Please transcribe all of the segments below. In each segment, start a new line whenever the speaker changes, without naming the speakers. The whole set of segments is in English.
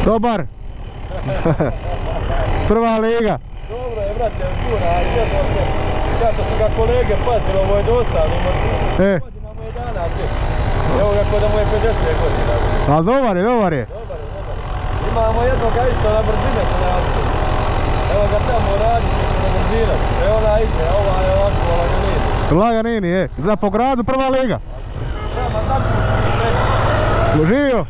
Dobar. Prva liga.
Dobro je, brate, gura, kako su ga kolege pazili, ovo je dosta, ali godina mu je dana, evo ga ko da mu je 50 godina.
A dobar je.
Dobar je. Imamo jednoga isto na brzine se radi. Evo ga tamo radi na brzine. Evo ona ide, ova je ovako laganini.
Laganini, je. Za po gradu prva liga.
Prema tako.
Živio.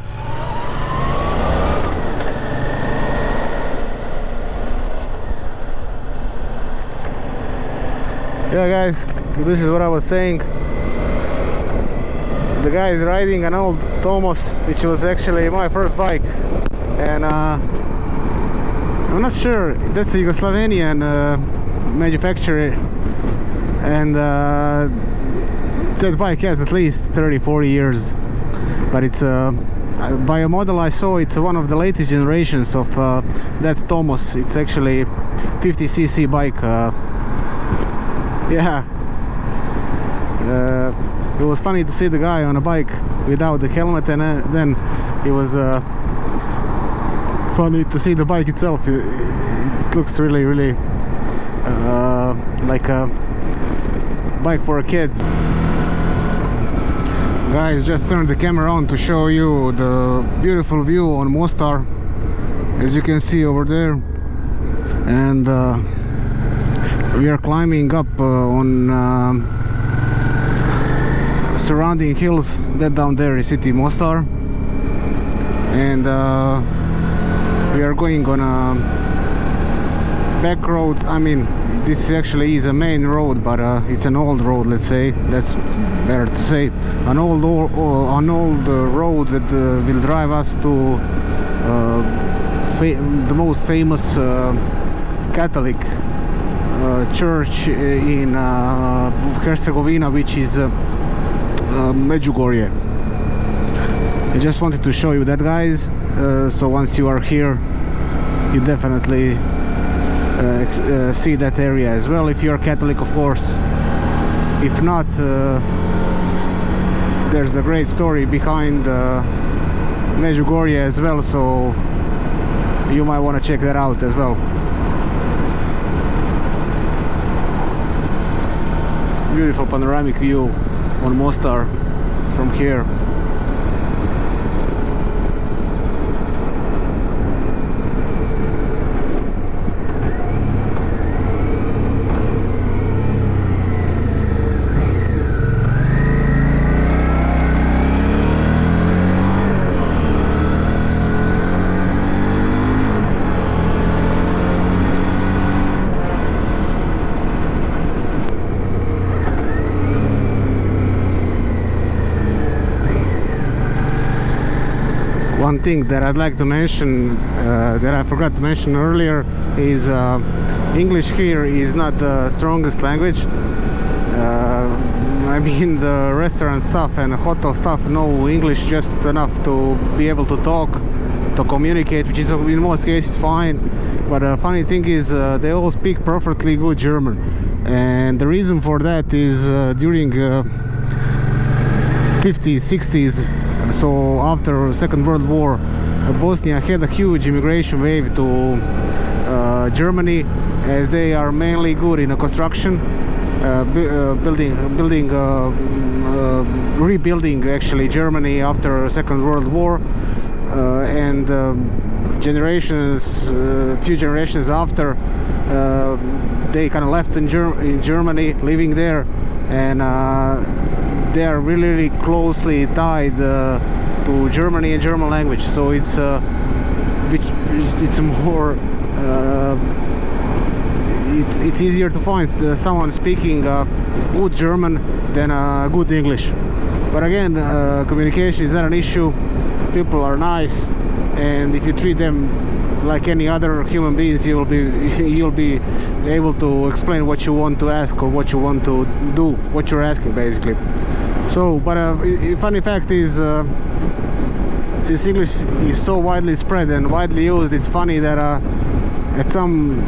Yeah guys, this is what I was saying. The guy is riding an old Tomos, which was actually my first bike, and I'm not sure, that's a Yugoslavian manufacturer, and that bike has at least 30-40 years, but it's by a model I saw, it's one of the latest generations of that Tomos. It's actually 50cc bike. Yeah, it was funny to see the guy on a bike without the helmet, and then it was funny to see the bike itself. It looks really like a bike for kids. Guys, just turned the camera on to show you the beautiful view on Mostar, as you can see over there, and we are climbing up on surrounding hills. That down there is city Mostar, and we are going on a back road. I mean, this actually is a main road, but it's an old road, let's say. That's better to say. An old road that will drive us to the most famous Catholic church in Herzegovina, which is Medjugorje. I just wanted to show you that, guys. So once you are here, you definitely see that area as well, if you are Catholic, of course. If not, there's a great story behind Medjugorje as well, so you might want to check that out as well. Beautiful panoramic view on Mostar from here. One thing that I'd like to mention, that I forgot to mention earlier, is English here is not the strongest language. I mean, the restaurant staff and hotel staff know English just enough to be able to talk, to communicate, which is in most cases fine. But funny thing is, they all speak perfectly good German, and the reason for that is during 50s, 60s. So after Second World War, Bosnia had a huge immigration wave to Germany, as they are mainly good in construction, rebuilding actually Germany after Second World War, and few generations after, they kind of left in Germany, living there, and they are really closely tied to Germany and German language. So it's more it's easier to find someone speaking good German than good English. But again, communication is not an issue. People are nice, and if you treat them like any other human beings, you'll be able to explain what you want to ask or what you want to do, what you're asking, basically. So, but funny fact is, since English is so widely spread and widely used, it's funny that at some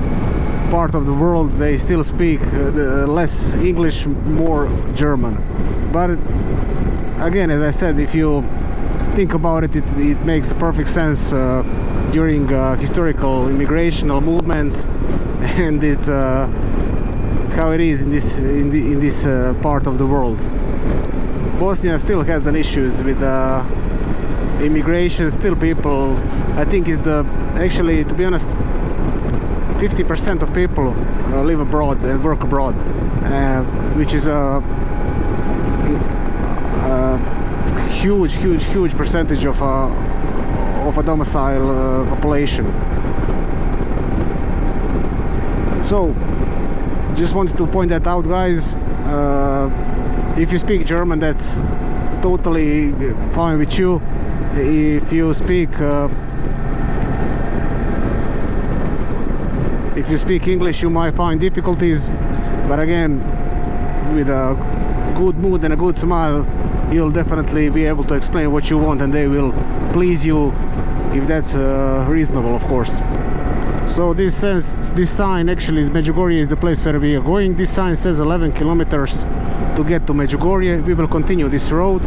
part of the world they still speak less English, more German. But again, as I said, if you think about it, it makes a perfect sense during historical immigrational movements, and it's how it is in this part of the world. Bosnia still has an issues with immigration. Still people, I think is actually, to be honest, 50% of people live abroad and work abroad, which is a huge percentage of a domicile population. So just wanted to point that out, guys. If you speak German, that's totally fine with you. If you speak English, you might find difficulties, but again, with a good mood and a good smile, you'll definitely be able to explain what you want, and they will please you, if that's reasonable, of course. So this sign, actually Medjugorje is the place where we are going. This sign says 11 kilometers to get to Medjugorje. We will continue this road.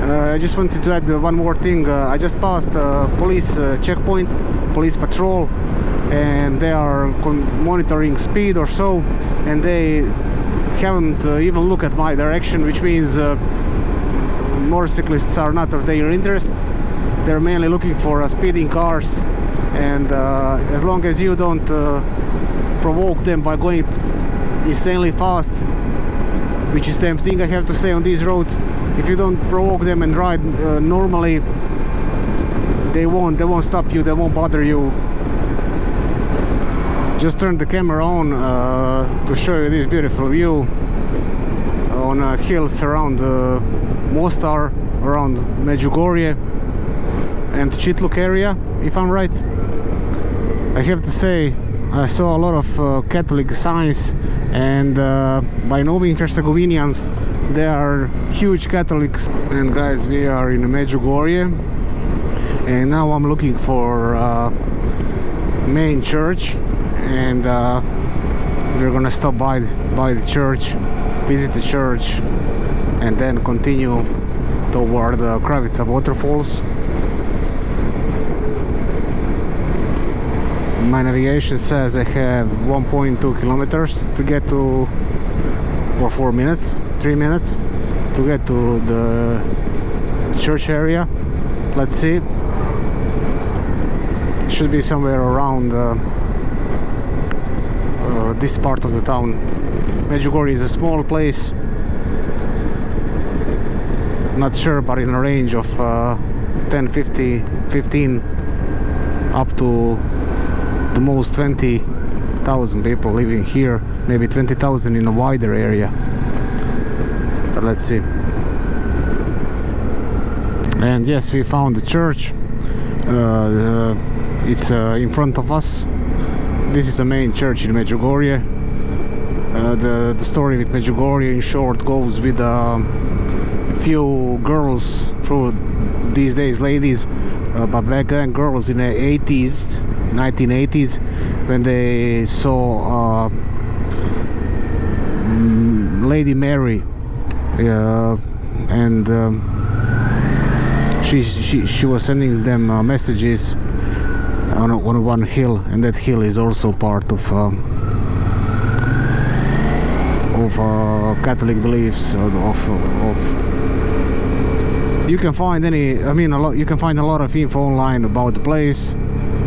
I just wanted to add one more thing. I just passed a police checkpoint, police patrol, and they are monitoring speed or so, and they haven't even looked at my direction, which means motorcyclists are not of their interest. They're mainly looking for speeding cars, and as long as you don't provoke them by going insanely fast, which is tempting, I have to say, on these roads, if you don't provoke them and ride normally, they won't stop you, they won't bother you. Just turned the camera on to show you this beautiful view on hills around Mostar, around Medjugorje and Chitluk area, if I'm right. I have to say, I saw a lot of Catholic signs, and by knowing Herzegovinians, they are huge Catholics. And guys, we are in Medjugorje, and now I'm looking for main church, and we're gonna stop by the church, visit the church, and then continue toward the Kravice Waterfalls. My navigation says I have 1.2 kilometers to get to, or 3 minutes to get to the church area. Let's see. It should be somewhere around this part of the town. Medjugorje is a small place, not sure, but in a range of 15 up to the most 20,000 people living here, maybe 20,000 in a wider area. But let's see. And yes, we found the church. It's in front of us. This is the main church in Medjugorje. The story with Medjugorje, in short, goes with a few girls, through these days ladies, but back then girls in the 1980s, when they saw Lady Mary, and she was sending them messages on one hill, and that hill is also part of Catholic beliefs. You can find you can find a lot of info online about the place.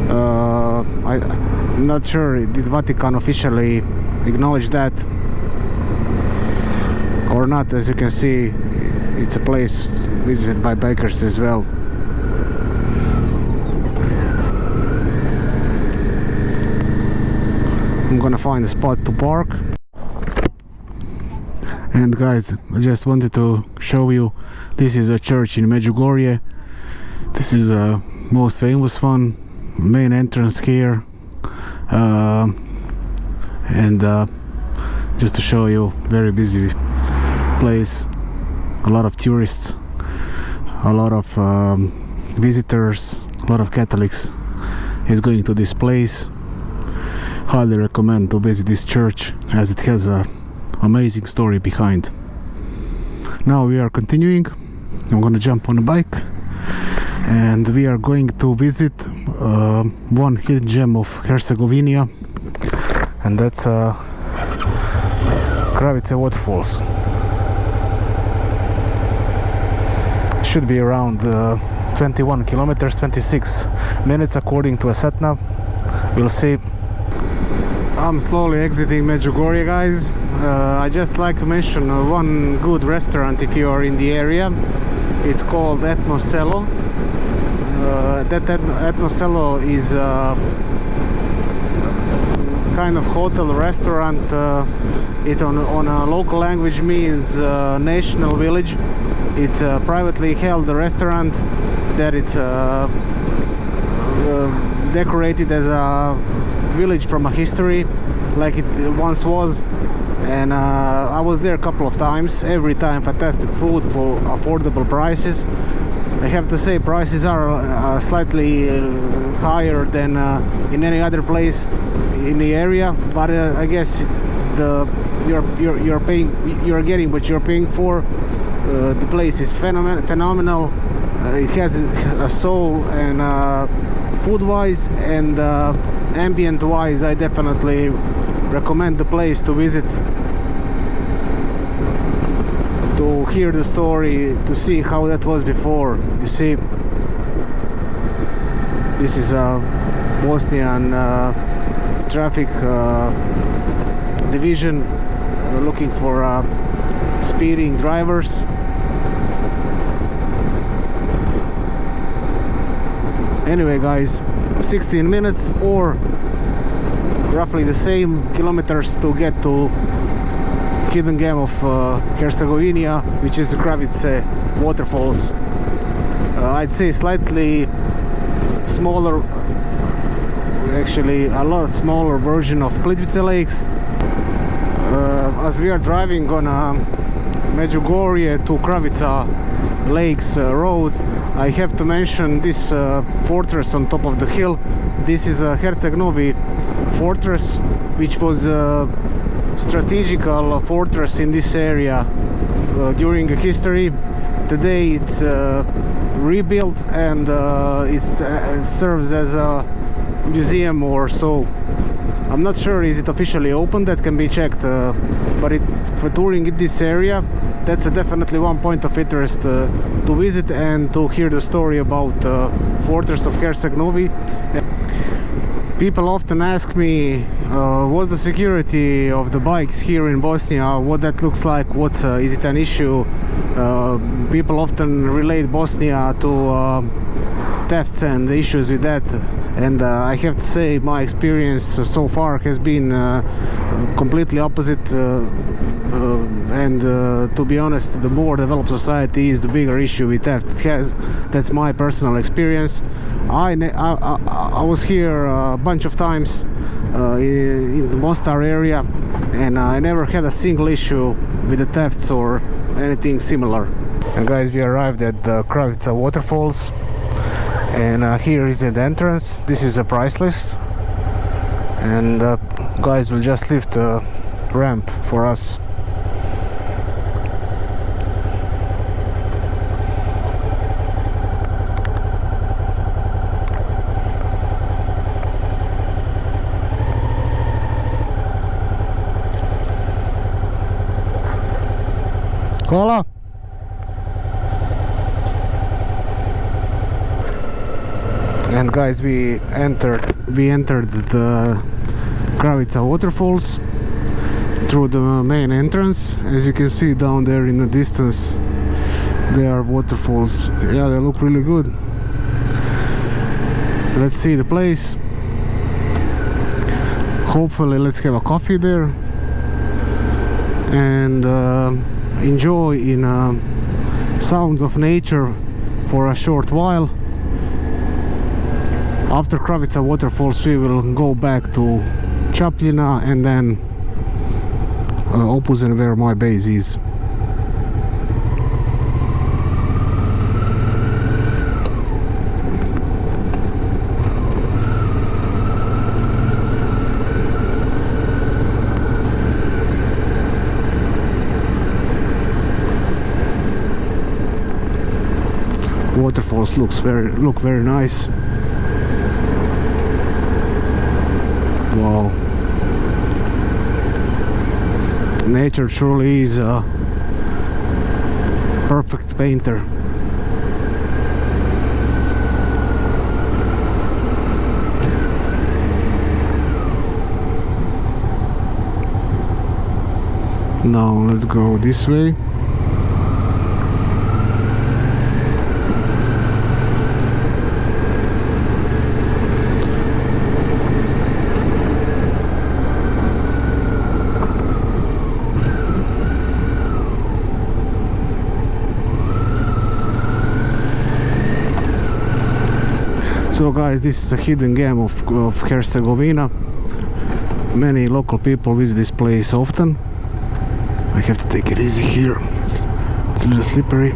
I'm not sure, did Vatican officially acknowledge that or not? As you can see, it's a place visited by bikers as well. I'm gonna find a spot to park. And guys, I just wanted to show you, this is a church in Medjugorje. This is a most famous one, main entrance here, and just to show you, very busy place, a lot of tourists, a lot of visitors, a lot of Catholics is going to this place. Highly recommend to visit this church, as it has a amazing story behind. Now we are continuing. I'm gonna jump on a bike and we are going to visit one hidden gem of Herzegovina, and that's Kravice Waterfalls. Should be around 21 kilometers, 26 minutes according to a sat nav. We'll see. I'm slowly exiting Medjugorje, guys. I just like to mention one good restaurant if you are in the area. It's called Etnoselo. That Etnoselo is kind of hotel restaurant. It on a local language means national village. It's a privately held restaurant that it's decorated as a village from a history, like it once was. And I was there a couple of times. Every time fantastic food for affordable prices. I have to say prices are slightly higher than in any other place in the area, but I guess you're getting what you're paying for. The place is phenomenal. It has a soul, and food-wise and ambient-wise, I definitely recommend the place to visit, to hear the story, to see how that was before. You see, this is a Bosnian traffic division looking for speeding drivers. Anyway, guys, 16 minutes or roughly the same kilometers to get to hidden gem of Herzegovina, which is the Kravice Waterfalls. I'd say slightly smaller, actually a lot smaller version of Plitvice Lakes. As we are driving on Medjugorje to Kravica Lakes road, I have to mention this fortress on top of the hill. This is a Herceg-Novi fortress, which was a strategical fortress in this area during history. Today it's rebuilt, and it serves as a museum or so. I'm not sure is it officially open, that can be checked, but for touring in this area, that's definitely one point of interest to visit and to hear the story about Fortress of Herceg-Novi. People often ask me what's the security of the bikes here in Bosnia, what that looks like, is it an issue. People often relate Bosnia to thefts and issues with that, and I have to say my experience so far has been completely opposite, and to be honest, the more developed society is, the bigger issue with theft it has. That's my personal experience. I was here a bunch of times in the Mostar area, and I never had a single issue with the thefts or anything similar. And guys, we arrived at the Kravice Waterfalls, and here is the entrance. This is a price list, and guys will just lift the ramp for us. Hvala. And guys, we entered the Kravice Waterfalls through the main entrance. As you can see down there in the distance, there are waterfalls. Yeah, they look really good. Let's see the place. Hopefully let's have a coffee there and enjoy in sounds of nature for a short while. After Kravice Waterfalls, we will go back to Čapljina and then Opuzen, where my base is. Waterfalls This look very nice. Wow. Nature truly is a perfect painter. Now let's go this way. So guys, this is a hidden gem of Herzegovina. Many local people visit this place often. I have to take it easy here. It's a little slippery.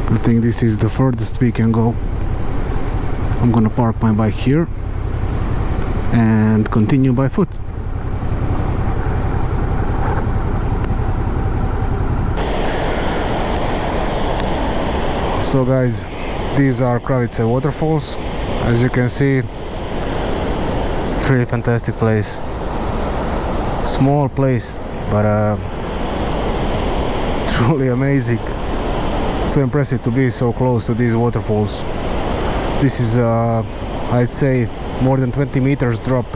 I think this is the furthest we can go. I'm gonna park my bike here and continue by foot. So guys, these are Kravice Waterfalls. As you can see, really fantastic place. Small place, but truly amazing. So impressive to be so close to these waterfalls. This is I'd say more than 20 meters drop.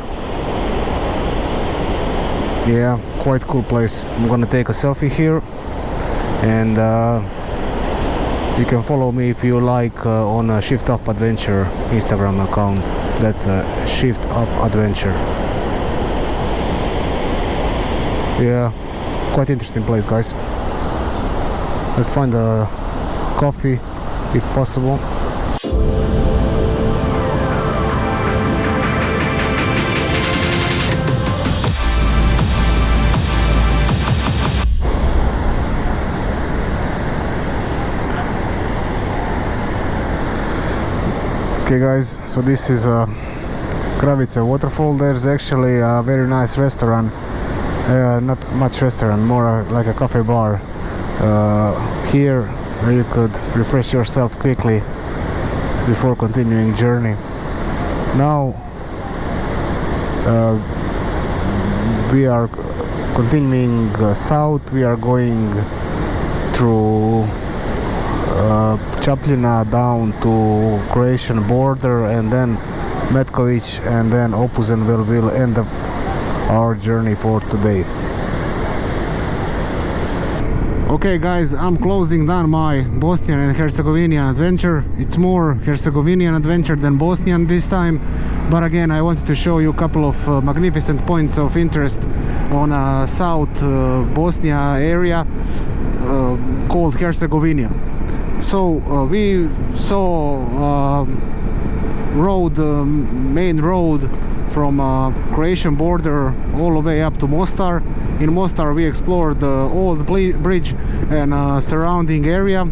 Yeah, quite cool place. I'm gonna take a selfie here, and you can follow me if you like on a Shift Up Adventure Instagram account. That's a Shift Up Adventure. Yeah, quite interesting place, guys. Let's find a coffee if possible. Okay guys, so this is a Kravice waterfall. There's actually a very nice restaurant, not much restaurant, more like a cafe bar here, where you could refresh yourself quickly before continuing journey. Now we are continuing south. We are going through Čapljina down to Croatian border, and then Metković, and then Opuzen will end up our journey for today. Okay guys, I'm closing down my Bosnian and Herzegovinian adventure. It's more Herzegovinian adventure than Bosnian this time, but again I wanted to show you a couple of magnificent points of interest on South Bosnia area called Herzegovina. So we saw main road from Croatian border all the way up to Mostar. In Mostar we explored the old bridge and surrounding area.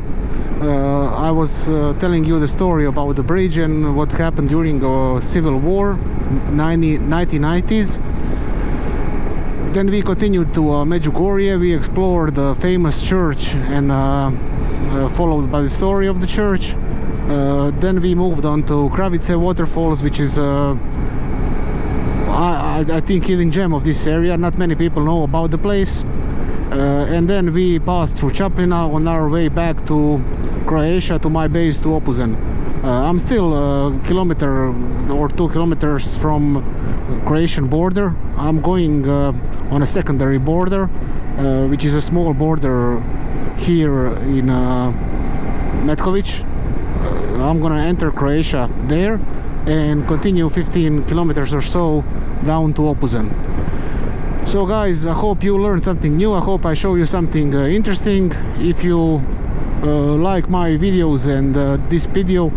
I was telling you the story about the bridge and what happened during the Civil War, 1990s. Then we continued to Medjugorje. We explored the famous church and followed by the story of the church. Then we moved on to Kravice Waterfalls, which is I think hidden gem of this area. Not many people know about the place. And then we passed through Čapljina on our way back to Croatia, to my base, to Opuzen. I'm still a kilometer or 2 kilometers from Croatian border. I'm going on a secondary border, which is a small border here in Metković. I'm gonna enter Croatia there and continue 15 kilometers or so down to Opuzen. So guys, I hope you learned something new. I hope I show you something interesting. If you like my videos and this video,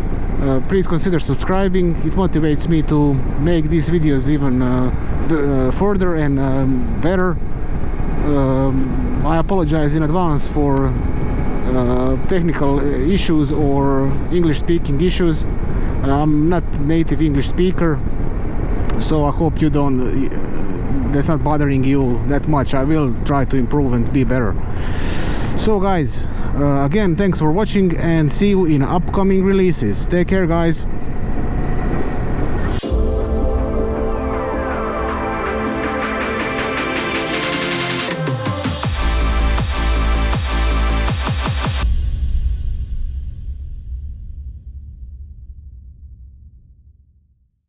please consider subscribing. It motivates me to make these videos even further and better. I apologize in advance for technical issues or English speaking issues. I'm not native English speaker, so I hope you don't that's not bothering you that much. I will try to improve and be better. So guys, again, thanks for watching and see you in upcoming releases. Take care, guys.